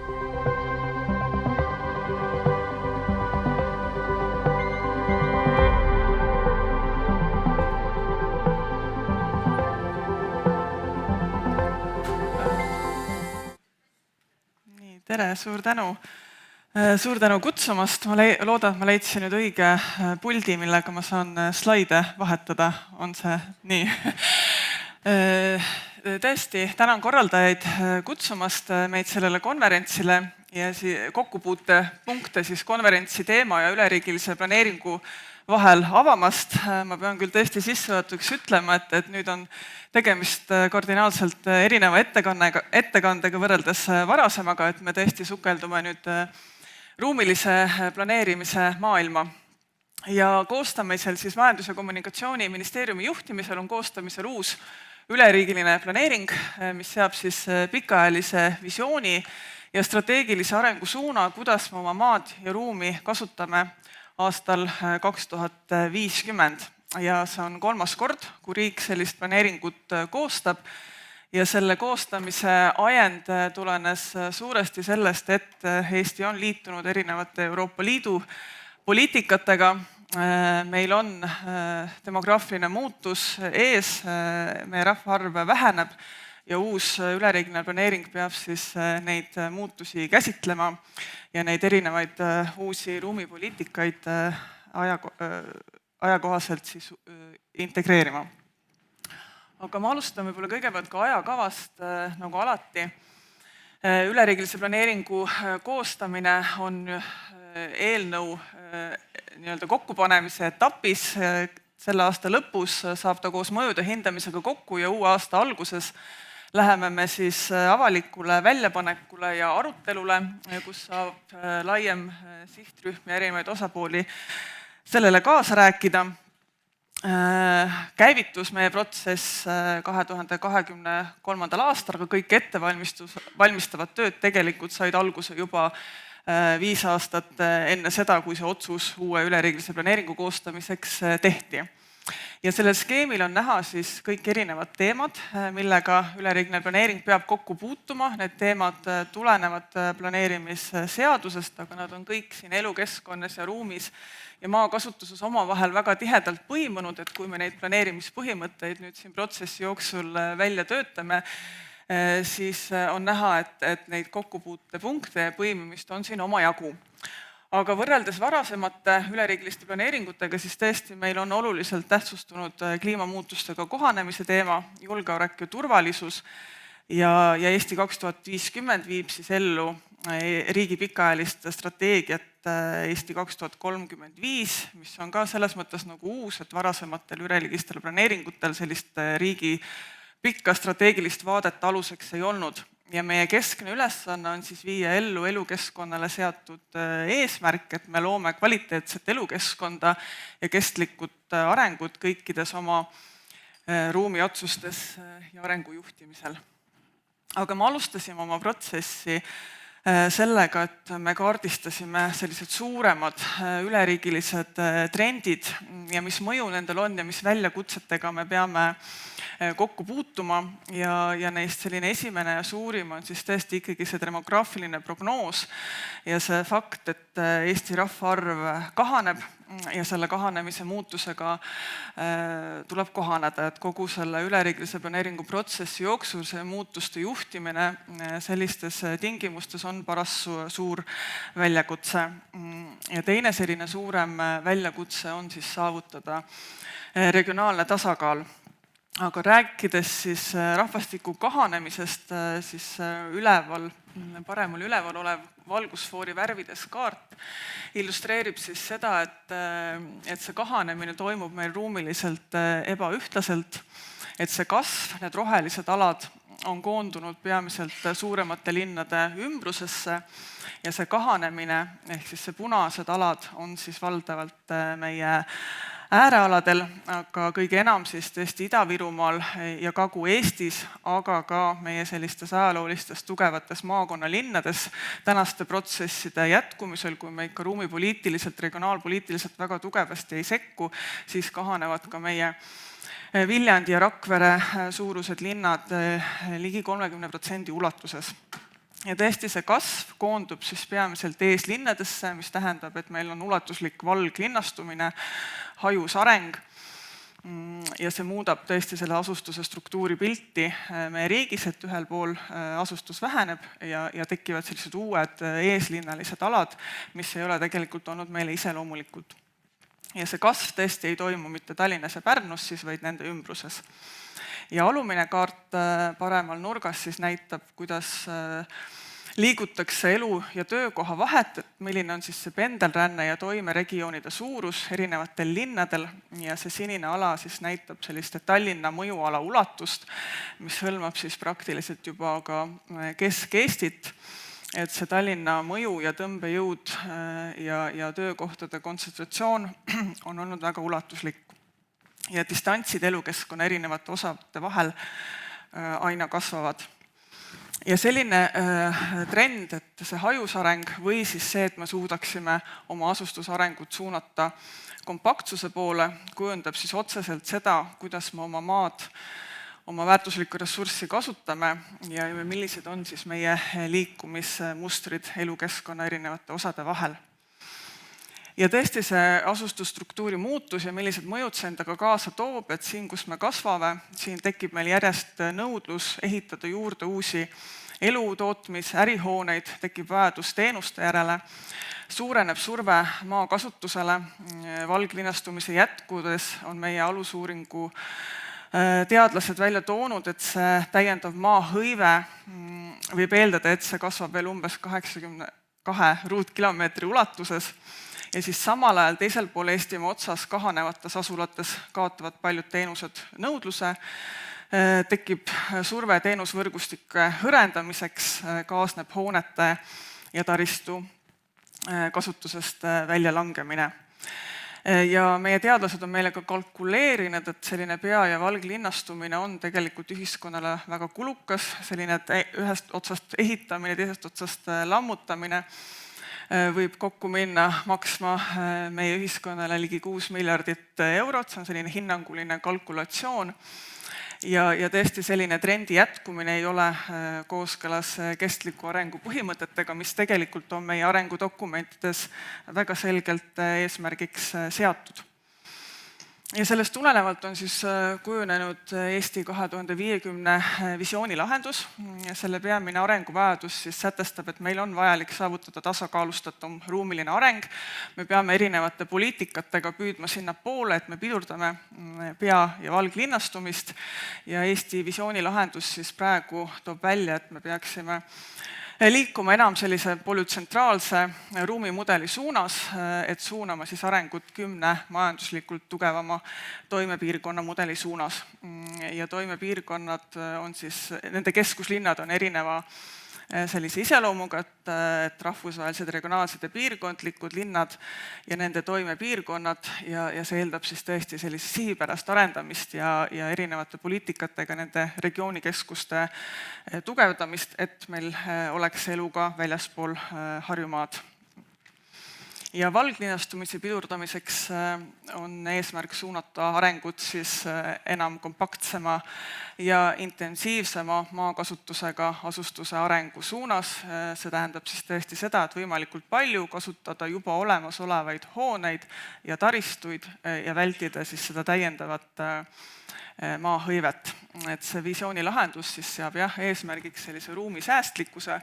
Tere, suur tänu! Suur tänu kutsumast. Ma loodan, et ma leidsin nüüd õige puldi, millega ma saan slaide vahetada. On see nii? Tõesti, tänan korraldajaid kutsumast meid sellele konverentsile ja kokkupuutepunkte konverentsi teema ja üleriigilise planeeringu vahel avamast. Ma pean küll tõesti sissejuhatuseks ütlema, et nüüd on tegemist kardinaalselt erineva ettekandega võrreldes varasemaga, et me tõesti sukeldume nüüd ruumilise planeerimise maailma. Ja koostamisel Majandus- ja Kommunikatsiooniministeeriumi juhtimisel on koostamisel uus üleriigiline planeering, mis seab pikaajalise visiooni ja strateegilise arengusuuna, kuidas me oma maad ja ruumi kasutame aastal 2050. Ja see on 3. kord, kui riik sellist planeeringut koostab. Ja selle koostamise ajend tulenes suuresti sellest, et Eesti on liitunud erinevate Euroopa Liidu poliitikatega. Meil on demograafiline muutus ees, meie rahvaarv väheneb ja uus üleriigiline planeering peab neid muutusi käsitlema ja neid erinevaid uusi ruumipoliitikaid ajakohaselt integreerima. Aga ma alustan võib-olla kõigepealt ka ajakavast, nagu alati. Üleriigilise planeeringu koostamine on eelnõu kokkupanemise etapis. Selle aasta lõpus saab ta koos mõjude hindamisega kokku ja uue aasta alguses läheme me avalikule väljapanekule ja arutelule, kus saab laiem sihtrühm ja erinevaid osapooli sellele kaasa rääkida. Käivitus meie protsess 2023. aastal, aga kõik ettevalmistavad tööd tegelikult said alguse juba 5 aastat enne seda, kui see otsus uue üleriigilise planeeringu koostamiseks tehti. Ja sellel skeemil on näha kõik erinevad teemad, millega üleriigiline planeering peab kokku puutuma. Need teemad tulenevad planeerimisseadusest, aga nad on kõik siin elukeskkonnas ja ruumis ja maakasutuses omavahel väga tihedalt põimunud, et kui me neid planeerimispõhimõtteid nüüd siin protsessi jooksul välja töötame, siis on näha, et neid kokkupuutepunkte ja põimimist on siin omajagu. Aga võrreldes varasemate üleriigiliste planeeringutega, siis tõesti meil on oluliselt tähtsustunud kliimamuutustega kohanemise teema, julgeolek ja turvalisus ja Eesti 2050 viib ellu riigi pikaajalist strateegiat Eesti 2035, mis on ka selles mõttes nagu uus, et varasematel üleriigilistel planeeringutel sellist riigi pikka strateegilist vaadet aluseks ei olnud. Ja meie keskne ülesanne on viia ellu elukeskkonnale seatud eesmärk, et me loome kvaliteetset elukeskkonda ja kestlikud arengud kõikides oma ruumiotsustes ja arengujuhtimisel. Aga me alustasime oma protsessi sellega, et me kaardistasime sellised suuremad üleriigilised trendid ja mis mõju nendel on ja mis väljakutsetega me peame kokku puutuma ja neist selline esimene ja suurim on tõesti ikkagi see demograafiline prognoos ja see fakt, et Eesti rahvaarv kahaneb ja selle kahanemise muutusega tuleb kohaneda, et kogu selle üleriigilise planeeringu protsessi jooksul see muutuste juhtimine sellistes tingimustes on paras suur väljakutse. Ja teine selline suurem väljakutse on saavutada regionaalne tasakaal. Aga rääkides rahvastiku kahanemisest, paremal üleval olev valgusfoori värvides kaart illustreerib seda, et see kahanemine toimub meil ruumiliselt ebaühtlaselt, et see kasv, need rohelised alad on koondunud peamiselt suuremate linnade ümbrusesse ja see kahanemine ehk see punased alad on valdavalt meie äärealadel, aga kõige enam tõesti Ida-Virumaal ja Kagu-Eestis, aga ka meie sellistes ajaloolistes tugevates maakonnalinnades tänaste protsesside jätkumisel, kui me ikka ruumipoliitiliselt, regionaalpoliitiliselt väga tugevasti ei sekku, siis kahanevad ka meie Viljandi ja Rakvere suurused linnad ligi 30% ulatuses. Ja tõesti see kasv koondub siis peamiselt eeslinnadesse, mis tähendab, et meil on ulatuslik valglinnastumine, hajus areng ja see muudab tõesti selle asustuse struktuuri pilti meie riigis, et ühel pool asustus väheneb ja tekivad sellised uued eeslinnalised alad, mis ei ole tegelikult olnud meile iseloomulikud. Ja see kasv tõesti ei toimu mitte Tallinnas ja Pärnus siis, vaid nende ümbruses. Ja alumine kaart paremal nurgas siis näitab, kuidas liigutakse elu ja töökoha vahet, et milline on siis see pendelränne ja toimeregioonide suurus erinevatel linnadel ja see sinine ala siis näitab selliste Tallinna mõjuala ulatust, mis hõlmab siis praktiliselt juba ka Kesk-Eestit, et see Tallinna mõju ja tõmbejõud ja töökohtade kontsentratsioon on olnud väga ulatuslik. Ja distantsid elukeskkonna erinevate osade vahel aina kasvavad. Ja selline trend, et see hajusareng või siis see, et me suudaksime oma asustusarengut suunata kompaktsuse poole, kujundab siis otseselt seda, kuidas me oma maad, oma väärtuslikku ressurssi kasutame ja millised on siis meie liikumismustrid elukeskkonna erinevate osade vahel. Ja tõesti see asustusstruktuuri muutus ja millised mõjud see endaga kaasa toob, et siin, kus me kasvame, siin tekib meil järjest nõudlus ehitada juurde uusi elu, tootmis, ärihooneid, tekib vajadus teenuste järele, suureneb surve maakasutusele, valglinnastumise jätkudes on meie alusuuringu teadlased välja toonud, et see täiendav maahõive võib eeldada, et see kasvab veel umbes 82 ruutkilomeetri ulatuses. Ja siis samal ajal teisel pool Eestimaa otsas kahanevates asulates kaotavad paljud teenused nõudluse, tekib surve teenusvõrgustike hõrendamiseks, kaasneb hoonete ja taristu kasutusest väljalangemine. Ja meie teadlased on meile ka kalkuleerinud, et selline pea- ja valglinnastumine on tegelikult ühiskonnale väga kulukas, selline ühest otsast ehitamine, teisest otsast lammutamine võib kokku minna maksma meie ühiskonnale ligi 6 miljardit eurot, see on selline hinnanguline kalkulatsioon. Ja tõesti selline trendi jätkumine ei ole kooskõlas kestliku arengu põhimõtetega, mis tegelikult on meie arengudokumentides väga selgelt eesmärgiks seatud. Ja sellest tulenevalt on siis kujunenud Eesti 2050 visiooni lahendus. Selle peamine arenguvajadus siis sätestab, et meil on vajalik saavutada tasakaalustatum ruumiline areng. Me peame erinevate poliitikatega püüdma sinna poole, et me pidurdame pea- ja valglinnastumist. Ja Eesti visiooni lahendus siis praegu toob välja, et me peaksime liikuma enam sellise polütsentraalse ruumimudeli suunas, et suunama siis arengut 10 majanduslikult tugevama toimepiirkonna mudeli suunas. Ja toimepiirkonnad on siis, nende keskuslinnad on erineva sellise iseloomuga, et rahvusvahelised, regionaalsed ja piirkondlikud linnad ja nende toimepiirkonnad ja see eeldab siis tõesti sellist sihipärast arendamist ja erinevate poliitikatega nende regioonikeskuste tugevdamist, et meil oleks elu ka väljaspool Harjumaad. Ja valglinnastumise pidurdamiseks on eesmärk suunata arengut siis enam kompaktsema ja intensiivsema maakasutusega asustuse arengu suunas. See tähendab siis tõesti seda, et võimalikult palju kasutada juba olemasolevaid hooneid ja taristuid ja vältida siis seda täiendavat maahõivet. Et see visiooni lahendus siis seab eesmärgiks sellise ruumisäästlikkuse,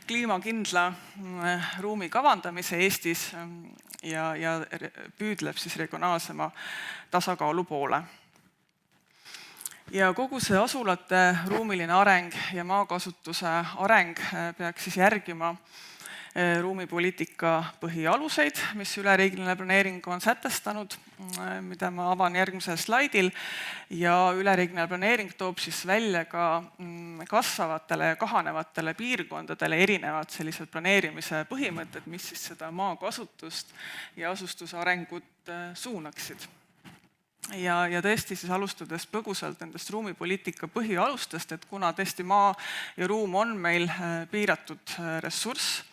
kliimakindla ruumi kavandamise Eestis ja püüdleb siis regionaalsema tasakaalu poole. Ja kogu see asulate ruumiline areng ja maakasutuse areng peaks siis järgima ruumipoliitika põhialuseid, mis üleriigiline planeering on sätestanud, mida ma avan järgmisel slaidil. Ja üleriigiline planeering toob siis välja ka kasvavatele ja kahanevatele piirkondadele erinevad sellised planeerimise põhimõtted, mis siis seda maakasutust ja asustuse arengut suunaksid. Ja tõesti siis alustades põgusalt nendest ruumipoliitika põhialustest, et kuna tõesti maa ja ruum on meil piiratud ressurss,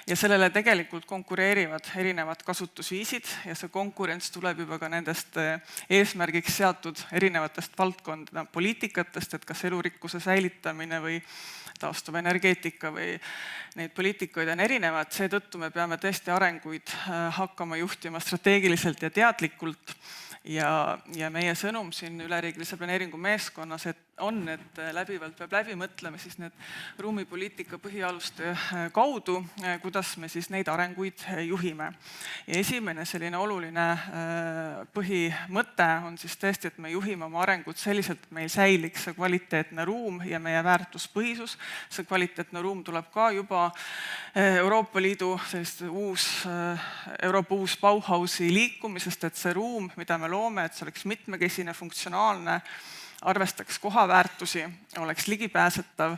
ja sellele tegelikult konkureerivad erinevad kasutusviisid ja see konkurents tuleb juba ka nendest eesmärgiks seatud erinevatest valdkondade poliitikatest, et kas elurikkuse säilitamine või taastuvenergeetika või neid poliitikaid on erinevad, seetõttu me peame tõesti arenguid hakkama juhtima strateegiliselt ja teadlikult. Ja meie sõnum siin üleriigilise planeeringu meeskonnas et läbivalt peab läbi mõtlema siis need ruumipoliitika põhialuste kaudu, kuidas me siis neid arenguid juhime. Ja esimene selline oluline põhimõte on siis tõesti, et me juhime oma arengut selliselt, et meil säiliks see kvaliteetne ruum ja meie väärtuspõhisus. See kvaliteetne ruum tuleb ka juba Euroopa Liidu Euroopa uus Bauhausi liikumisest, et see ruum, mida me loome, et see oleks mitmekesine, funktsionaalne, arvestaks kohaväärtusi, oleks ligipääsetav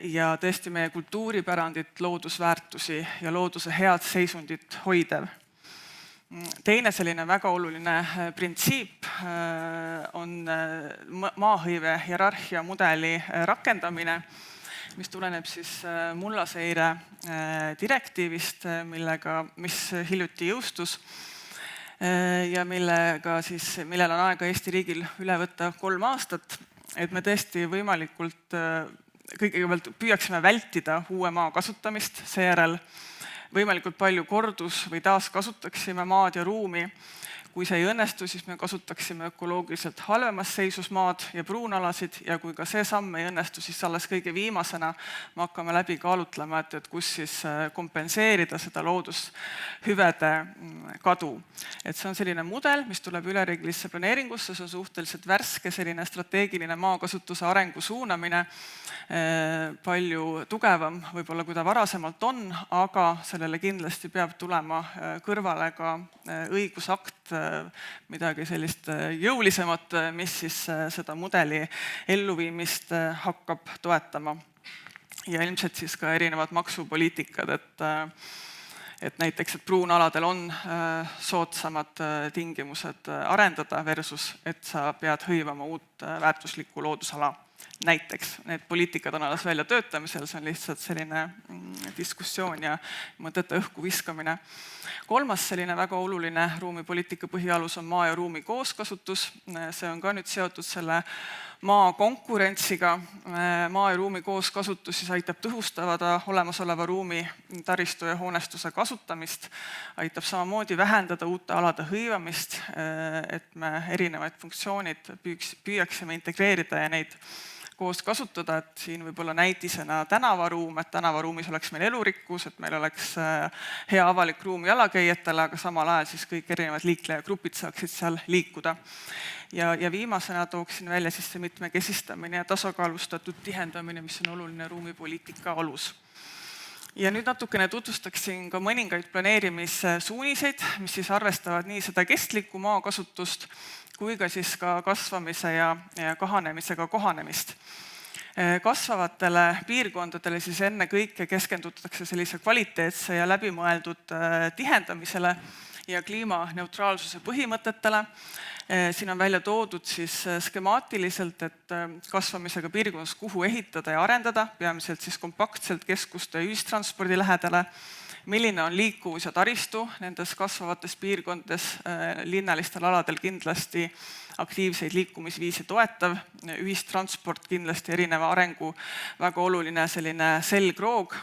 ja tõesti meie kultuuripärandit, loodusväärtusi ja looduse head seisundit hoidev. Teine selline väga oluline printsiip on maahõive hierarhia mudeli rakendamine, mis tuleneb siis mullaseire direktiivist, mis hiljuti jõustus ja millel on aega Eesti riigil üle võtta 3 aastat, et me tõesti võimalikult kõigepealt püüaksime vältida uue maa kasutamist, seejärel võimalikult palju kordus- või taaskasutaksime maad ja ruumi. Kui see ei õnnestu, siis me kasutaksime ökoloogiliselt halvemas seisus maad ja pruunalasid ja kui ka see samm ei õnnestu, siis alles kõige viimasena me hakkame läbi kaalutlema, et kus siis kompenseerida seda loodushüvede kadu. Et see on selline mudel, mis tuleb üleriigilisse planeeringusse, see on suhteliselt värske selline strateegiline maakasutuse arengu suunamine, palju tugevam võib-olla, kui ta varasemalt on, aga sellele kindlasti peab tulema kõrvale ka õigusakt, midagi sellist jõulisemat, mis siis seda mudeli elluviimist hakkab toetama. Ja ilmselt siis ka erinevad maksupoliitikad, et näiteks, et pruunaladel on soodsamad tingimused arendada versus, et sa pead hõivama uut väärtuslikku loodusala. Näiteks, need poliitikad on alles välja töötamisel, see on lihtsalt selline diskussioon ja mõtete õhku viskamine. Kolmas selline väga oluline ruumipoliitika põhialus on maa ja ruumi kooskasutus. See on ka nüüd seotud selle maa konkurentsiga. Maa ja ruumi kooskasutus siis aitab tõhustada olemasoleva ruumi taristu ja hoonestuse kasutamist, aitab samamoodi vähendada uute alade hõivamist, et me erinevaid funktsioonid püüaksime integreerida ja neid koos kasutada, et siin võib-olla näitisena tänavaruum, et tänavaruumis oleks meil elurikkus, et meil oleks hea avalik ruum jalakäijatele, aga samal ajal siis kõik erinevad liiklejagrupid saaksid seal liikuda. Ja viimasena tooksin välja siis see mitmekesistamine ja tasakaalustatud tihendamine, mis on oluline ruumipoliitika alus. Ja nüüd natukene tutvustaksin ka mõningaid planeerimissuuniseid, mis siis arvestavad nii seda kestlikku maakasutust kui ka siis ka kasvamise ja kahanemisega kohanemist. Kasvavatele piirkondadele siis enne kõike keskendutakse sellise kvaliteetse ja läbimõeldud tihendamisele ja kliimaneutraalsuse põhimõtetele. Siin on välja toodud siis skemaatiliselt, et kasvamisega piirkonnas kuhu ehitada ja arendada, peamiselt siis kompaktselt keskuste ja ühistranspordi lähedale, milline on liikuvus ja taristu nendes kasvavates piirkondades, linnalistel aladel kindlasti aktiivseid liikumisviise toetav, ühistransport kindlasti erineva arengu väga oluline selline selgroog,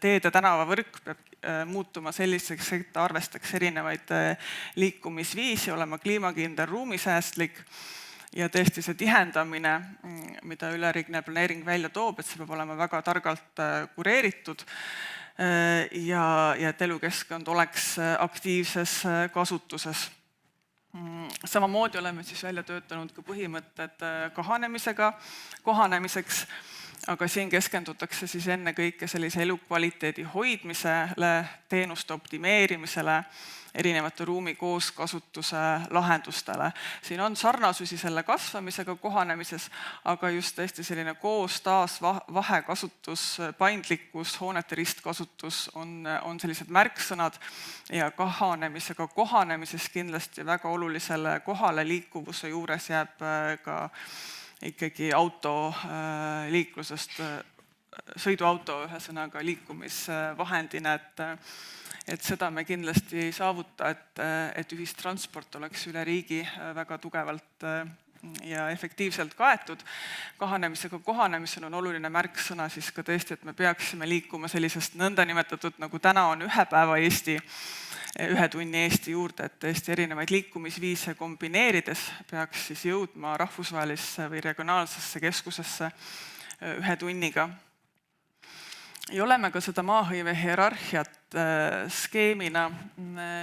teede tänavavõrk peab muutuma selliseks, et ta arvestaks erinevaid liikumisviisi, olema kliimakindel, ruumisäästlik ja tõesti see tihendamine, mida üleriigiline planeering välja toob, et see peab olema väga targalt kureeritud ja et elukeskkond oleks aktiivses kasutuses. Samamoodi oleme siis välja töötanud ka põhimõtted kahanemisega kohanemiseks, aga siin keskendutakse siis enne kõike sellise elukvaliteedi hoidmisele, teenuste optimeerimisele, erinevate ruumi kooskasutuse lahendustele. Siin on sarnasusi selle kasvamisega kohanemises, aga just tõesti selline koos taas vahekasutus, paindlikkus, hoonete ristkasutus on sellised märksõnad ja kahanemisega kohanemises kindlasti väga olulisele kohale liikuvuse juures jääb ka ikkagi autoliiklusest sõiduauto ühesõnaga liikumisvahendina, et seda me kindlasti ei saavuta, et ühistransport oleks üle riigi väga tugevalt ja efektiivselt kaetud. Kahanemisega kohanemisel on oluline märksõna siis ka tõesti, et me peaksime liikuma sellisest nõndanimetatud, nagu täna on 1 päeva Eesti, 1 tunni Eesti juurde, et tõesti erinevaid liikumisviise kombineerides peaks siis jõudma rahvusvahelisse või regionaalsesse keskusesse 1 tunniga. Ja oleme ka seda maahõive hierarhiat skeemina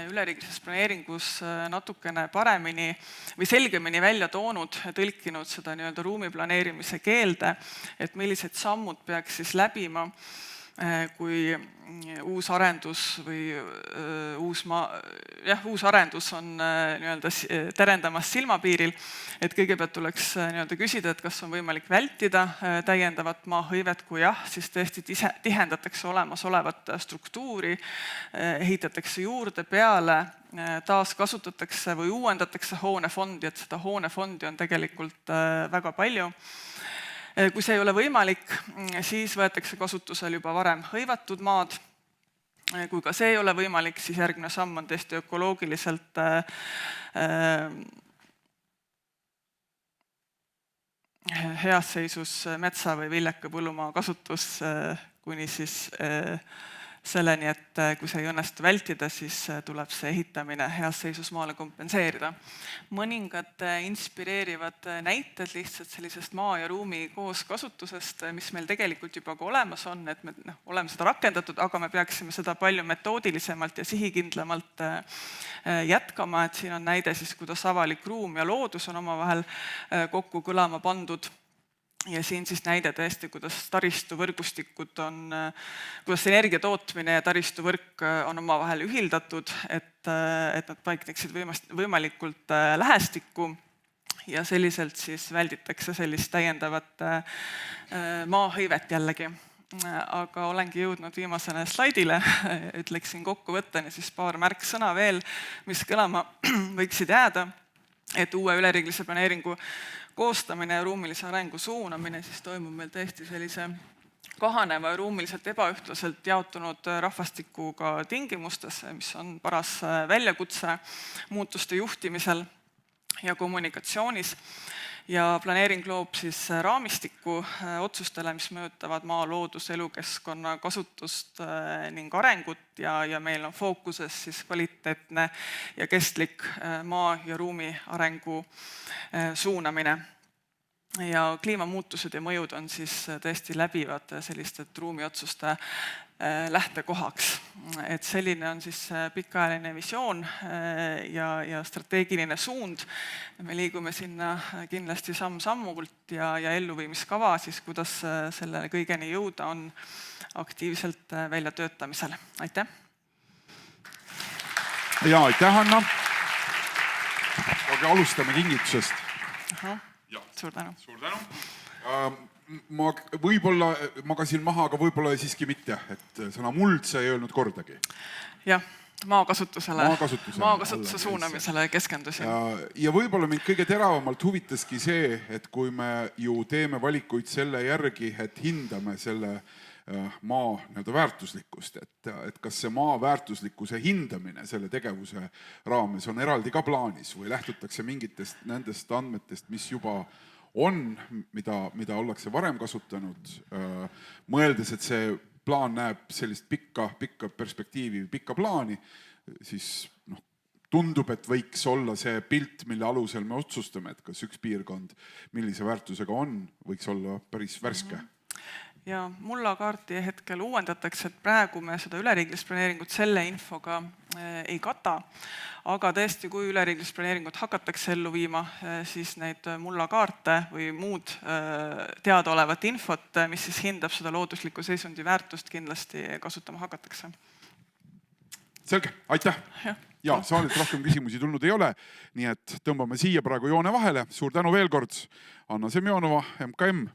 üleriigilises planeeringus natukene paremini või selgemini välja toonud ja tõlkinud seda nii-öelda ruumiplaneerimise keelde, et millised sammud peaks siis läbima, kui uus arendus või uus arendus on nii-öelda terendamas silmapiiril, et kõigepealt tuleks nii-öelda küsida, et kas on võimalik vältida täiendavat maahõivet, kui jah, siis tõesti tihendatakse olemasolevat struktuuri, ehitatakse juurde, peale, taaskasutatakse või uuendatakse hoonefondi, et seda hoonefondi on tegelikult väga palju. Kui see ei ole võimalik, siis võetakse kasutusele juba varem hõivatud maad. Kui ka see ei ole võimalik, siis järgmine samm on tõesti ökoloogiliselt heas seisus metsa või viljaka põllumaa kasutus kuni siis selleni, et kui see ei õnnestu vältida, siis tuleb see ehitamine heas seisus maale kompenseerida. Mõningad inspireerivad näited lihtsalt sellisest maa ja ruumi kooskasutusest, mis meil tegelikult juba ka olemas on, et me oleme seda rakendatud, aga me peaksime seda palju metoodilisemalt ja sihikindlamalt jätkama, et siin on näide siis, kuidas avalik ruum ja loodus on omavahel kokku kõlama pandud. Ja siin siis näide tõesti, kuidas taristuvõrgustikud on, kuidas energia tootmine ja taristuvõrk on omavahel ühildatud, et nad paikneksid võimalikult lähestikku ja selliselt siis välditakse sellist täiendavat maahõivet jällegi. Aga olengi jõudnud viimasele slaidile, ütleksin kokkuvõtteni siis paar märksõna veel, mis kõlama võiksid jääda, et uue üleriigilise planeeringu koostamine ja ruumilise arengu suunamine siis toimub meil tõesti sellise kahaneva ja ruumiliselt ebaühtlaselt jaotunud rahvastikuga tingimustes, mis on paras väljakutse muutuste juhtimisel ja kommunikatsioonis. Ja planeering loob siis raamistiku otsustele, mis mõjutavad maa, loodus, elukeskkonna kasutust ning arengut ja meil on fookuses siis kvaliteetne ja kestlik maa ja ruumi arengu suunamine. Ja kliimamuutused ja mõjud on siis tõesti läbivad selliste ruumiotsuste lähtekohaks. Et selline on siis pikaajaline visioon ja strateegiline suund. Me liigume sinna kindlasti samm-sammult ja elluviimiskava, siis kuidas selle kõigeni jõuda on aktiivselt väljatöötamisel. Aitäh! Ja, aitäh, Hanna! Aga alustame kingitusest. Suur tänu. Suur tänu. Ma kasin maha, aga võib-olla siiski mitte, et sõna muld sa ei öelnud kordagi. Jah, maakasutuse suunamisele keskendusin. Ja võib-olla mind kõige teravamalt huvitaski see, et kui me ju teeme valikuid selle järgi, et hindame selle maa väärtuslikkust, et kas see maa väärtuslikkuse hindamine selle tegevuse raames on eraldi ka plaanis või lähtutakse mingitest nendest andmetest, mis juba on, mida ollakse varem kasutanud, mõeldes, et see plaan näeb sellist pikka perspektiivi, pikka plaani, siis tundub, et võiks olla see pilt, mille alusel me otsustame, et kas üks piirkond, millise väärtusega on, võiks olla päris värske. Ja mullakaarti hetkel uuendatakse, et praegu me seda üleriigilist planeeringut selle infoga ei kata, aga tõesti, kui üleriigilist planeeringut hakatakse ellu viima, siis neid mullakaarte või muud teadaolevat infot, mis siis hindab seda loodusliku seisundi väärtust, kindlasti kasutama hakatakse. Selge, aitäh! Ja saalilt rohkem küsimusi tulnud ei ole, nii et tõmbame siia praegu joone vahele. Suur tänu veel kord, Anna Semjonova, MKM.